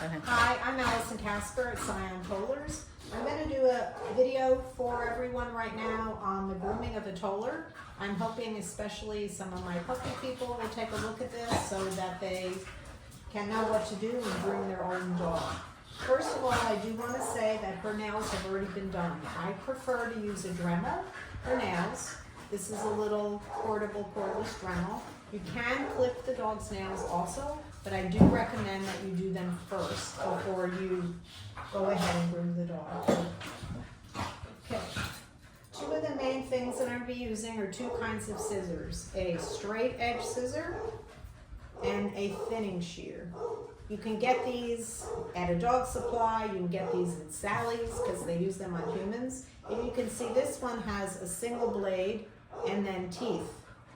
ahead. Hi, I'm Allison Casper at Scion Tollers. I'm going to do a video for everyone right now on the grooming of a toller. I'm hoping especially some of my puppy people will take a look at this so that they can know what to do and groom their own dog. First of all, I do want to say that her nails have already been done. I prefer to use a Dremel for nails. This is a little portable cordless Dremel. You can clip the dog's nails also, but I do recommend that you do them first before you go ahead and groom the dog. Okay. Two of the main things that I'm going to be using are two kinds of scissors, a straight edge scissor and a thinning shear. You can get these at a dog supply, you can get these at Sally's because they use them on humans. And you can see this one has a single blade and then teeth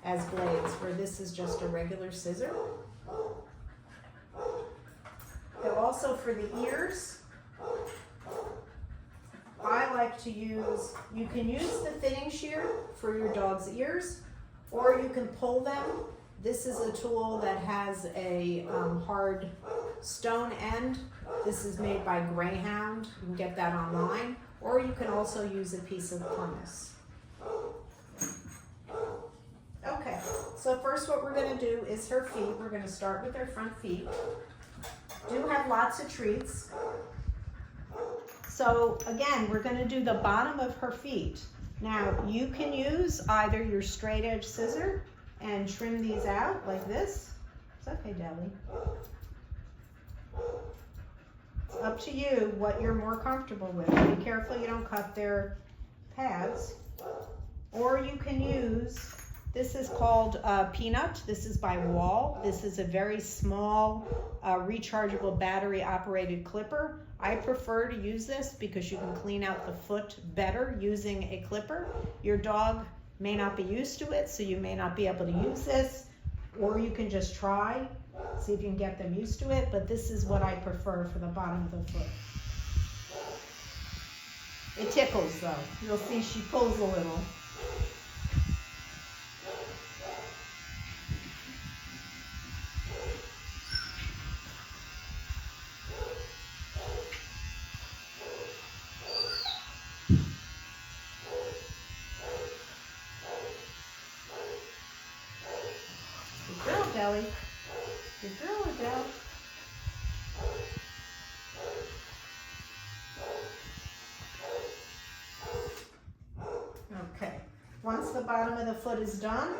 as blades, where this is just a regular scissor. And also for the ears, I like to use, you can use the thinning shear for your dog's ears, or you can pull them. This is a tool that has a hard stone end. This is made by Greyhound. You can get that online, or you can also use a piece of pumice. Okay, so first what we're going to do is her feet. We're going to start with her front feet. Do have lots of treats. So again, we're going to do the bottom of her feet. Now you can use either your straight edge scissor and trim these out like this. It's okay, Deli. It's up to you what you're more comfortable with. Be careful you don't cut their pads. Or you can use, this is called Peanut. This is by Wall. This is a very small rechargeable battery operated clipper. I prefer to use this because you can clean out the foot better using a clipper. Your dog may not be used to it, so you may not be able to use this, or you can just try, see if you can get them used to it, but this is what I prefer for the bottom of the foot. It tickles though. You'll see she pulls a little. Deli. Good girl, Adele. Okay. Once the bottom of the foot is done,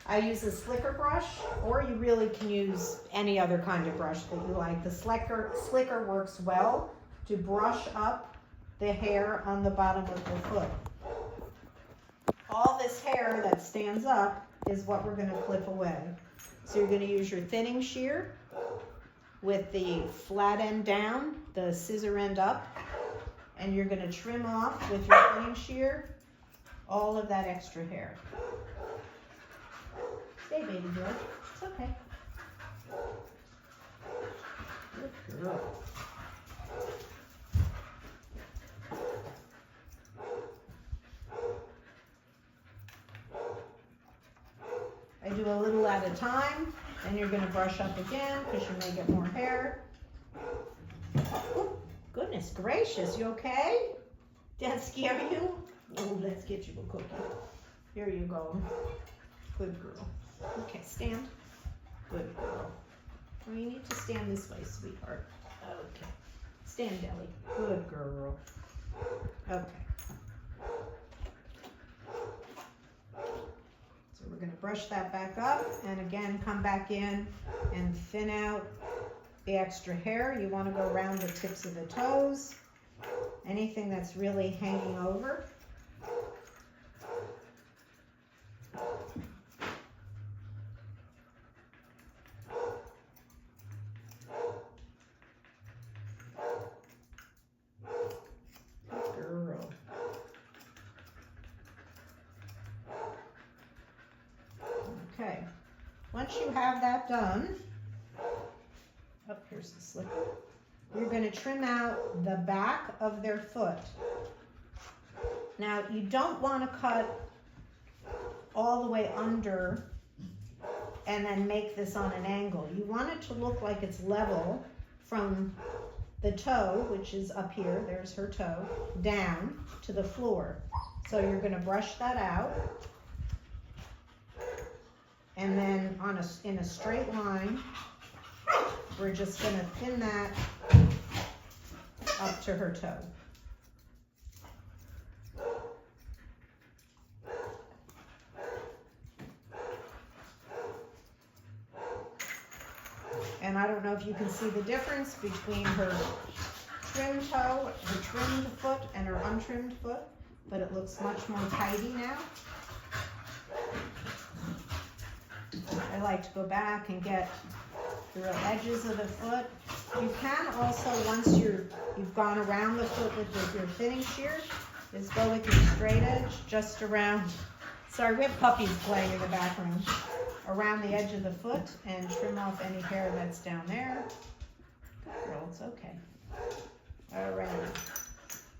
I use a slicker brush, or you really can use any other kind of brush that you like. The slicker works well to brush up the hair on the bottom of the foot. All this hair that stands up is what we're going to clip away. So you're going to use your thinning shear with the flat end down, the scissor end up, and you're going to trim off with your thinning shear all of that extra hair. Stay, baby girl. It's okay. Good girl. I do a little at a time, and you're going to brush up again because you may get more hair. Oh, goodness gracious, you okay? Did that scare you? Oh, let's get you a cookie. Here you go. Good girl. Okay, stand. Good girl. Well, you need to stand this way, sweetheart. Okay. Stand, Deli. Good girl. Okay. We're going to brush that back up and again come back in and thin out the extra hair. You want to go around the tips of the toes, anything that's really hanging over. Okay, once you have that done, here's the slicker, you're going to trim out the back of their foot. Now, you don't want to cut all the way under and then make this on an angle. You want it to look like it's level from the toe, which is up here, there's her toe, down to the floor. So you're gonna brush that out. And then in a straight line, we're just gonna thin that up to her toe. And I don't know if you can see the difference between her trimmed toe, her trimmed foot, and her untrimmed foot, but it looks much more tidy now. I like to go back and get the real edges of the foot. You can also, once you've gone around the foot with your thinning shear, is go with your straight edge just around, sorry, we have puppies playing in the background, around the edge of the foot and trim off any hair that's down there. Good girl, it's okay. All right.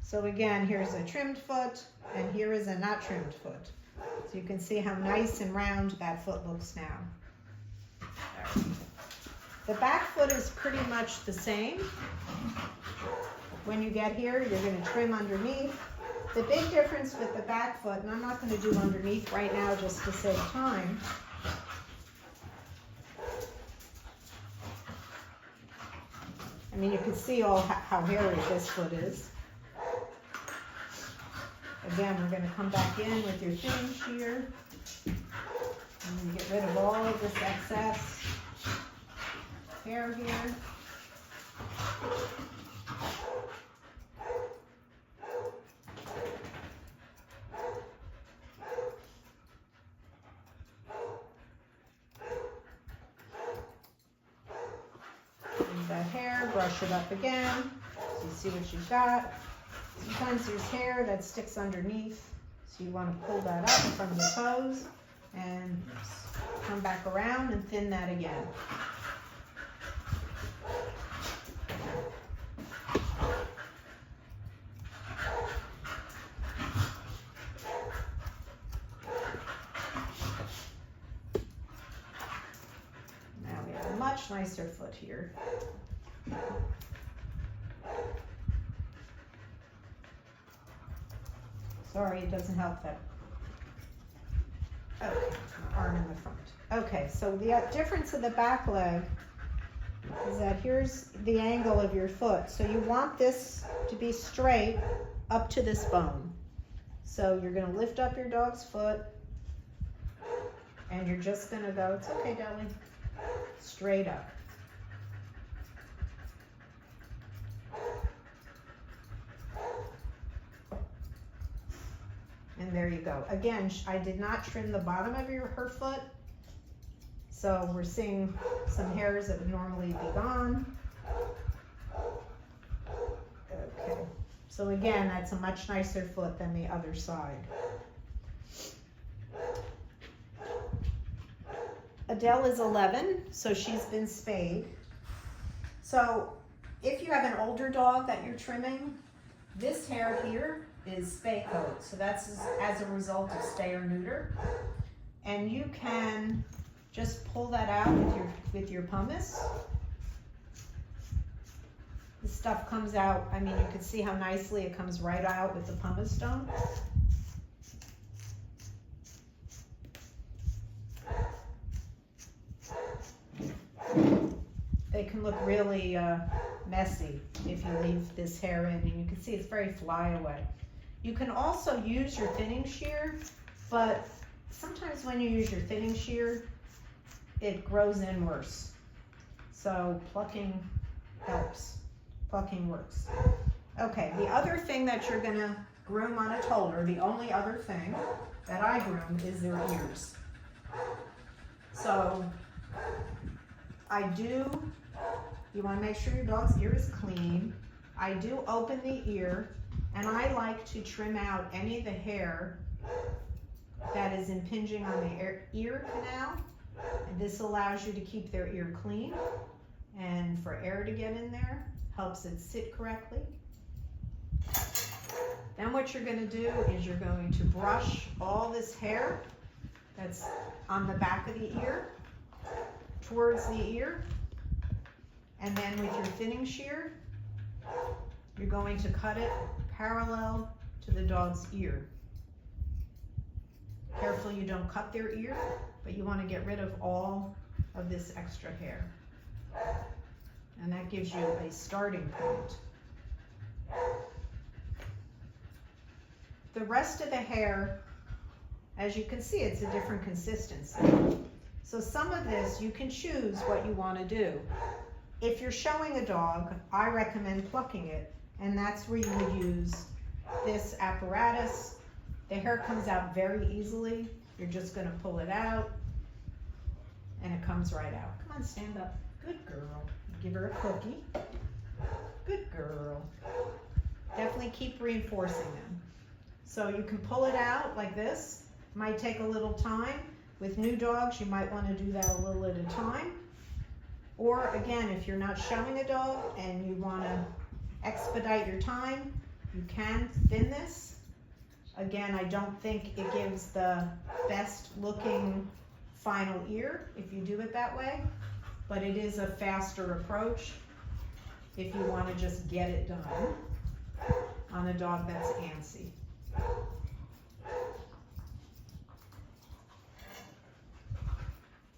So again, here's a trimmed foot and here is a not trimmed foot. So you can see how nice and round that foot looks now. All right. The back foot is pretty much the same. When you get here, you're going to trim underneath. The big difference with the back foot, and I'm not going to do underneath right now just to save time. I mean, you can see how hairy this foot is. Again, we're going to come back in with your thinning shear and get rid of all of this excess hair here. That hair, brush it up again, so you see what you've got. Sometimes there's hair that sticks underneath, so you want to pull that up from the toes and come back around and thin that again. Now we have a much nicer foot here. Sorry, it doesn't help that. Okay, my arm in the front. Okay, so the difference of the back leg is that here's the angle of your foot. So you want this to be straight up to this bone. So you're going to lift up your dog's foot and you're just going to go, it's okay, Deli, straight up. And there you go. Again, I did not trim the bottom of her foot. So we're seeing some hairs that would normally be gone. Okay. So again, that's a much nicer foot than the other side. Adele is 11, so she's been spayed. So if you have an older dog that you're trimming, this hair here is spay coat. So that's as a result of spay or neuter. And you can just pull that out with your pumice. The stuff comes out, I mean, you can see how nicely it comes right out with the pumice stone. They can look really messy if you leave this hair in, and you can see it's very flyaway. You can also use your thinning shear, but sometimes when you use your thinning shear, it grows in worse. So plucking helps. Plucking works. Okay, the other thing that you're gonna groom on a toller, the only other thing that I groom is their ears. So you wanna make sure your dog's ear is clean. I do open the ear, and I like to trim out any of the hair that is impinging on the ear canal. And this allows you to keep their ear clean and for air to get in there, helps it sit correctly. Then what you're going to do is you're going to brush all this hair that's on the back of the ear towards the ear. And then with your thinning shear, you're going to cut it parallel to the dog's ear. Careful you don't cut their ear, but you want to get rid of all of this extra hair. And that gives you a starting point. The rest of the hair, as you can see, it's a different consistency. So some of this, you can choose what you want to do. If you're showing a dog, I recommend plucking it, and that's where you would use this apparatus. The hair comes out very easily. You're just going to pull it out, and it comes right out. Come on, stand up. Good girl. Give her a cookie. Good girl. Definitely keep reinforcing them. So you can pull it out like this. Might take a little time. With new dogs, you might want to do that a little at a time. Or again, if you're not showing a dog and you want to expedite your time, you can thin this. Again, I don't think it gives the best looking final ear if you do it that way, but it is a faster approach if you want to just get it done on a dog that's antsy.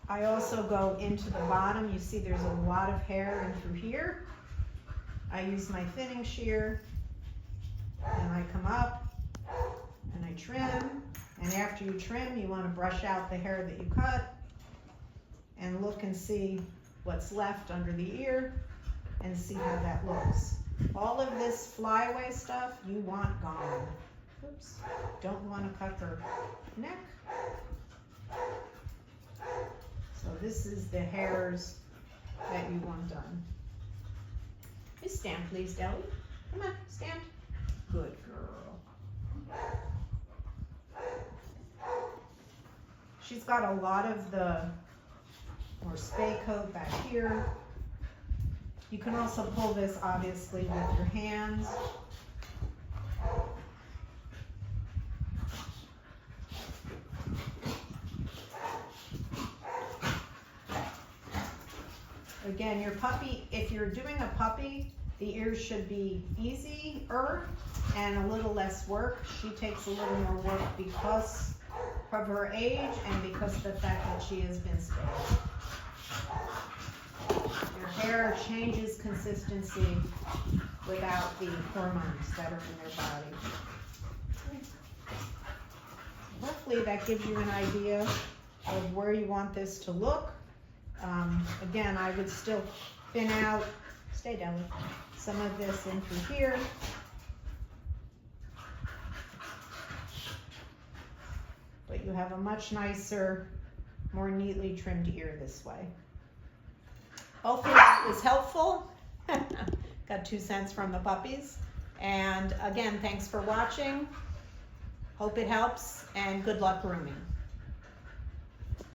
I also go into the bottom. You see there's a lot of hair in through here. I use my thinning shear, and I come up and I trim. And after you trim, you want to brush out the hair that you cut and look and see what's left under the ear and see how that looks. All of this flyaway stuff you want gone. Oops, don't want to cut her neck. So this is the hairs that you want done. Just stand, please, Deli. Come on, stand. Good girl. She's got a lot of the more spay coat back here. You can also pull this, obviously, with your hands. Again, your puppy, if you're doing a puppy, the ears should be easier and a little less work. She takes a little more work because of her age and because of the fact that she has been spayed. Your hair changes consistency without the hormones that are in their body. Hopefully that gives you an idea of where you want this to look. Again, I would still thin out, stay down, some of this in through here. But you have a much nicer, more neatly trimmed ear this way. Hopefully that was helpful. Got 2 cents from the puppies. And again, thanks for watching. Hope it helps, and good luck grooming.